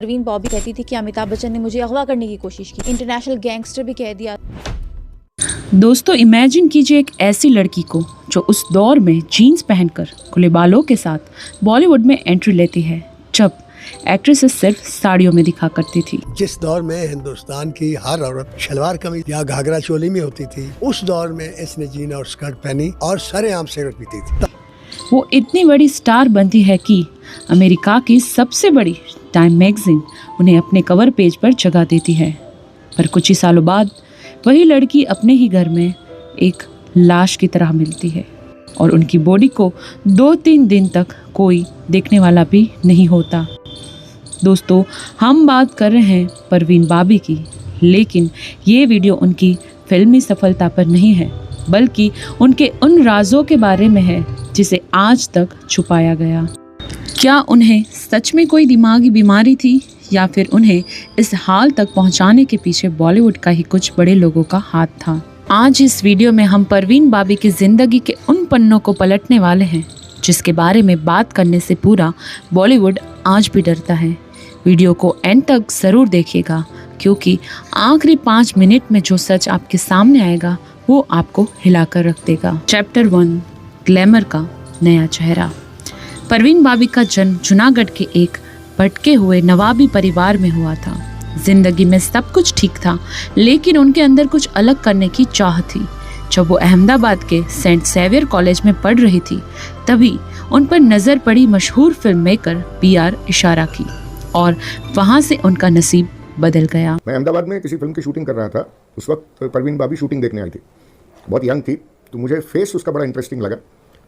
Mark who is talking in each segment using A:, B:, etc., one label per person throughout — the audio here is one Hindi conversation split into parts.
A: परवीन बॉबी कहती थी कि अमिताभ बच्चन ने मुझे अगवा करने की कोशिश की, इंटरनेशनल गैंगस्टर भी कह दिया।
B: दोस्तों इमेजिन कीजिए एक ऐसी लड़की को जो उस दौर में जीन्स पहनकर खुले बालों के साथ बॉलीवुड में एंट्री लेती है, जब एक्ट्रेसेस सिर्फ साड़ियों में दिखा करती थी।
C: जिस दौर में हिंदुस्तान की हर औरत शलवार कमीज या घाघरा चोली में होती थी, उस दौर में इसने जीन और स्कर्ट पहनी और सरेआम सिगरेट पीती थी।
B: वो इतनी बड़ी स्टार बनती है कि अमेरिका की सबसे बड़ी टाइम मैगजीन उन्हें अपने कवर पेज पर जगह देती है। पर कुछ ही सालों बाद वही लड़की अपने ही घर में एक लाश की तरह मिलती है और उनकी बॉडी को 2-3 दिन तक कोई देखने वाला भी नहीं होता। दोस्तों हम बात कर रहे हैं परवीन बाबी की, लेकिन ये वीडियो उनकी फिल्मी सफलता पर नहीं है, बल्कि उनके उन राजों के बारे में है जिसे आज तक छुपाया गया। क्या उन्हें सच में कोई दिमागी बीमारी थी या फिर उन्हें इस हाल तक पहुंचाने के पीछे बॉलीवुड का ही कुछ बड़े लोगों का हाथ था? आज इस वीडियो में हम परवीन बाबी की जिंदगी के उन पन्नों को पलटने वाले हैं जिसके बारे में बात करने से पूरा बॉलीवुड आज भी डरता है। वीडियो को एंड तक ज़रूर देखिएगा, क्योंकि आखिरी 5 मिनट में जो सच आपके सामने आएगा वो आपको हिलाकर रख देगा। चैप्टर 1, ग्लैमर का नया चेहरा। परवीन बाबी का जन्म जूनागढ़ के एक भटके हुए नवाबी परिवार में हुआ था। जिंदगी में सब कुछ ठीक था, लेकिन उनके अंदर कुछ अलग करने की चाह थी। जब वो अहमदाबाद के सेंट सेवियर कॉलेज में पढ़ रही थी, तभी उन पर नजर पड़ी मशहूर फिल्म मेकर PR इशारा की और वहां से उनका नसीब बदल गया।
D: मैं अहमदाबाद में किसी फिल्म की शूटिंग कर रहा था। उस वक्त परवीन बाबी शूटिंग देखने आई थी। बहुत यंग थी, तो मुझे फेस उसका बड़ा इंटरेस्टिंग लगा।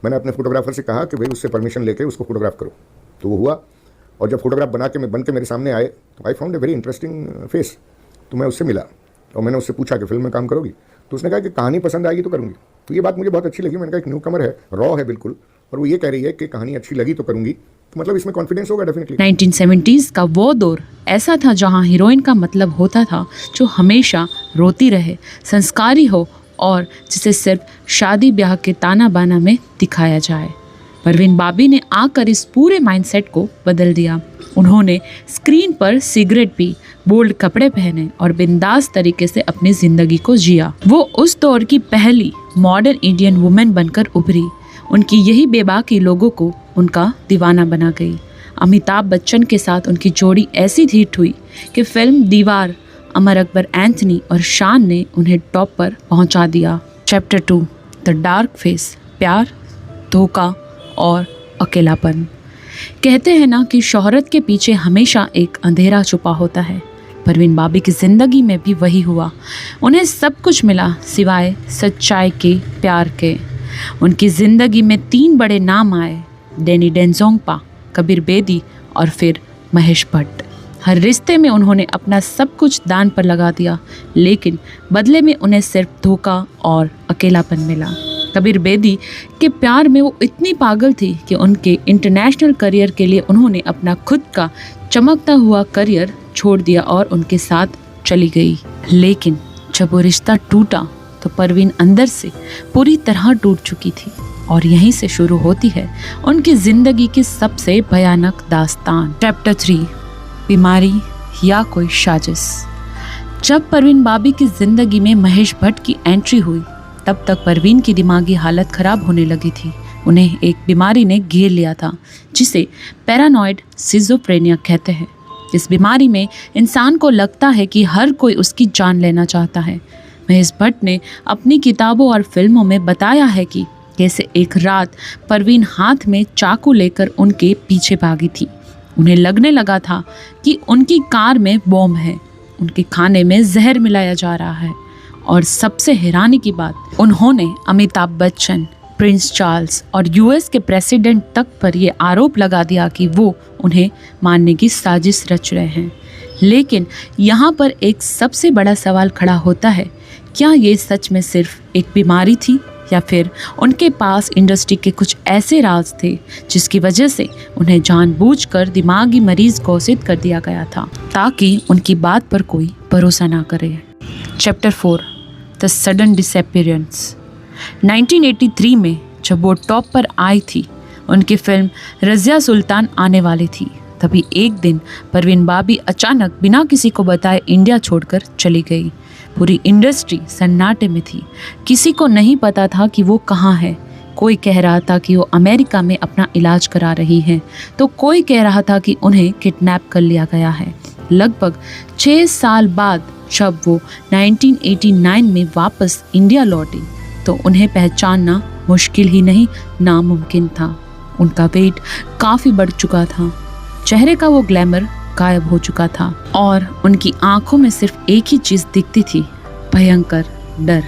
D: मैंने अपने फोटोग्राफर से कहा कि भाई उससे परमिशन लेके उसको फोटोग्राफ करो, तो वो हुआ। और जब फोटोग्राफ बन के मेरे सामने आए तो I found a very interesting face. तो मैं उससे मिला और मैंने उससे पूछा कि फिल्म में काम करोगी? तो उसने कहा कि कहानी पसंद आएगी तो करूँगी। तो ये बात मुझे बहुत अच्छी लगी। मैंने कहा एक न्यू कमर है, रॉ है बिल्कुल, और वो ये कह रही है कि कहानी अच्छी लगी तो करूँगी, तो मतलब इसमें कॉन्फिडेंस होगा डेफिनेटली।
B: 1970s का वो दौर ऐसा था जहां हीरोइन का मतलब होता था जो हमेशा रोती रहे, संस्कारी हो और जिसे सिर्फ शादी ब्याह के ताना बाना में दिखाया जाए। परवीन बाबी ने आकर इस पूरे माइंडसेट को बदल दिया। उन्होंने स्क्रीन पर सिगरेट पी, बोल्ड कपड़े पहने और बिंदास तरीके से अपनी जिंदगी को जिया। वो उस दौर की पहली मॉडर्न इंडियन वुमेन बनकर उभरी। उनकी यही बेबाकी लोगों को उनका दीवाना बना गई। अमिताभ बच्चन के साथ उनकी जोड़ी ऐसी हिट हुई कि फिल्म दीवार, अमर अकबर एंथनी और शान ने उन्हें टॉप पर पहुंचा दिया। Chapter 2, the dark face. प्यार, धोखा और अकेलापन। कहते हैं ना कि शोहरत के पीछे हमेशा एक अंधेरा छुपा होता है। परवीन बाबी की जिंदगी में भी वही हुआ। उन्हें सब कुछ मिला सिवाय सच्चाई के, प्यार के। उनकी जिंदगी में 3 बड़े नाम आए, डैनी डेंजोंगपा, कबीर बेदी और फिर महेश भट्ट। हर रिश्ते में उन्होंने अपना सब कुछ दान पर लगा दिया, लेकिन बदले में उन्हें सिर्फ धोखा और अकेलापन मिला। कबीर बेदी के प्यार में वो इतनी पागल थी कि उनके इंटरनेशनल करियर के लिए उन्होंने अपना खुद का चमकता हुआ करियर छोड़ दिया और उनके साथ चली गई। लेकिन जब वो रिश्ता टूटा तो परवीन अंदर से पूरी तरह टूट चुकी थी और यहीं से शुरू होती है उनकी जिंदगी की सबसे भयानक दास्तान। चैप्टर 3, बीमारी या कोई साजिश। जब परवीन बाबी की जिंदगी में महेश भट्ट की एंट्री हुई, तब तक परवीन की दिमागी हालत खराब होने लगी थी। उन्हें एक बीमारी ने घेर लिया था जिसे पैरानॉइड सिजोफ्रेनिया कहते हैं। इस बीमारी में इंसान को लगता है कि हर कोई उसकी जान लेना चाहता है। महेश भट्ट ने अपनी किताबों और फिल्मों में बताया है कि कैसे एक रात परवीन हाथ में चाकू लेकर उनके पीछे भागी थी। उन्हें लगने लगा था कि उनकी कार में बॉम्ब है, उनके खाने में जहर मिलाया जा रहा है। और सबसे हैरानी की बात, उन्होंने अमिताभ बच्चन, प्रिंस चार्ल्स और US के प्रेसिडेंट तक पर यह आरोप लगा दिया कि वो उन्हें मारने की साजिश रच रहे हैं। लेकिन यहाँ पर एक सबसे बड़ा सवाल खड़ा होता है, क्या ये सच में सिर्फ एक बीमारी थी या फिर उनके पास इंडस्ट्री के कुछ ऐसे राज थे जिसकी वजह से उन्हें जानबूझकर दिमागी मरीज घोषित कर दिया गया था ताकि उनकी बात पर कोई भरोसा ना करे। Chapter 4, the sudden disappearance. 1983 में जब वो टॉप पर आई थी, उनकी फिल्म रज़िया सुल्तान आने वाली थी। तभी एक दिन परवीन बाबी अचानक बिना किसी को बताए इंडिया छोड़कर चली गई। पूरी इंडस्ट्री सन्नाटे में थी। किसी को नहीं पता था कि वो कहाँ है। कोई कह रहा था कि वो अमेरिका में अपना इलाज करा रही हैं, तो कोई कह रहा था कि उन्हें किडनैप कर लिया गया है। लगभग 6 साल बाद जब वो 1989 में वापस इंडिया लौटी तो उन्हें पहचानना मुश्किल ही नहीं नामुमकिन था। उनका वेट काफ़ी बढ़ चुका था, चेहरे का वो ग्लैमर गायब हो चुका था और उनकी आंखों में सिर्फ एक ही चीज़ दिखती थी, भयंकर डर।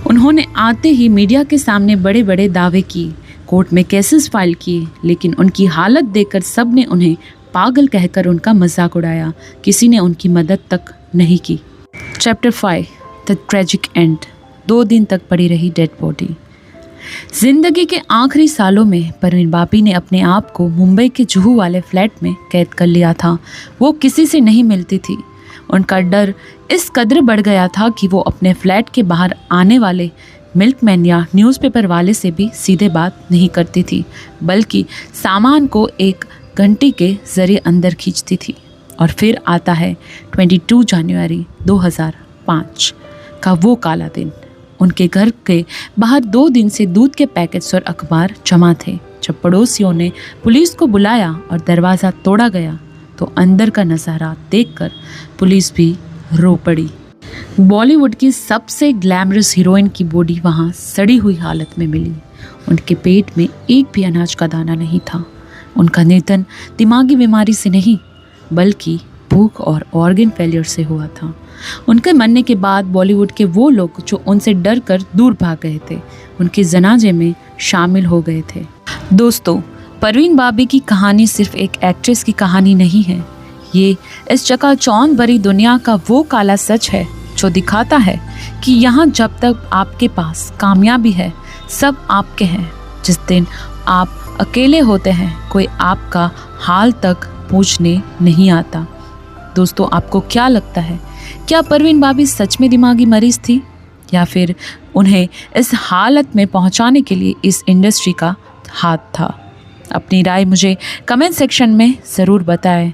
B: उन्होंने आते ही मीडिया के सामने बड़े बड़े दावे किए, कोर्ट में केसेस फाइल किए, लेकिन उनकी हालत देखकर सब ने उन्हें पागल कहकर उनका मजाक उड़ाया। किसी ने उनकी मदद तक नहीं की। Chapter 5 the tragic and. 2 दिन तक पड़ी रही डेड बॉडी। जिंदगी के आखिरी सालों में परवीन बाबी ने अपने आप को मुंबई के जुहू वाले फ्लैट में कैद कर लिया था। वो किसी से नहीं मिलती थी। उनका डर इस कदर बढ़ गया था कि वो अपने फ्लैट के बाहर आने वाले मिल्कमैन या न्यूज़पेपर वाले से भी सीधे बात नहीं करती थी, बल्कि सामान को एक घंटी के ज़रिए अंदर खींचती थी। और फिर आता है 22 जनवरी 2005 का वो काला दिन। उनके घर के बाहर 2 दिन से दूध के पैकेट्स और अखबार जमा थे। जब पड़ोसियों ने पुलिस को बुलाया और दरवाज़ा तोड़ा गया तो अंदर का नज़ारा देखकर पुलिस भी रो पड़ी। बॉलीवुड की सबसे ग्लैमरस हीरोइन की बॉडी वहाँ सड़ी हुई हालत में मिली। उनके पेट में एक भी अनाज का दाना नहीं था। उनका निधन दिमागी बीमारी से नहीं बल्कि भूख और ऑर्गन फेलियर से हुआ था। उनके मरने के बाद बॉलीवुड के वो लोग जो उनसे डर कर दूर भाग गए थे, उनके जनाजे में शामिल हो गए थे। दोस्तों, परवीन बाबी की कहानी सिर्फ एक एक्ट्रेस की कहानी नहीं है। ये इस चकाचौंध भरी दुनिया का वो काला सच है जो दिखाता है कि यहाँ जब तक आपके पास कामयाबी है, सब आपके हैं। जिस दिन आप अकेले होते हैं, कोई आपका हाल तक पूछने नहीं आता। दोस्तों, आपको क्या लगता है, क्या परवीन बाबी सच में दिमागी मरीज थी या फिर उन्हें इस हालत में पहुंचाने के लिए इस इंडस्ट्री का हाथ था? अपनी राय मुझे कमेंट सेक्शन में ज़रूर बताएं।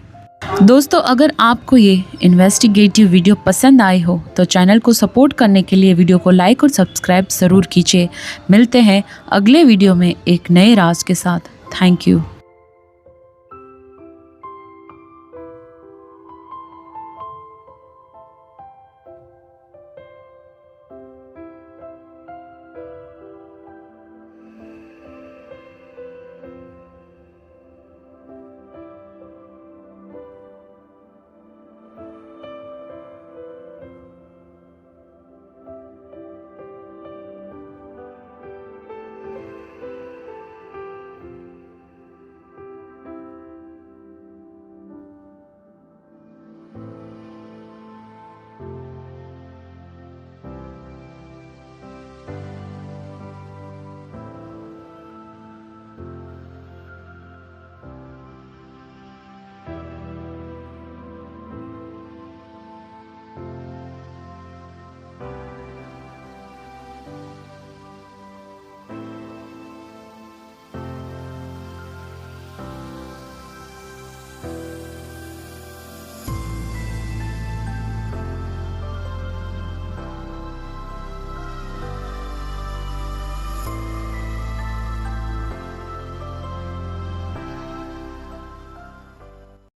B: दोस्तों, अगर आपको ये इन्वेस्टिगेटिव वीडियो पसंद आई हो तो चैनल को सपोर्ट करने के लिए वीडियो को लाइक और सब्सक्राइब ज़रूर कीजिए। मिलते हैं अगले वीडियो में एक नए राज के साथ। Thank you.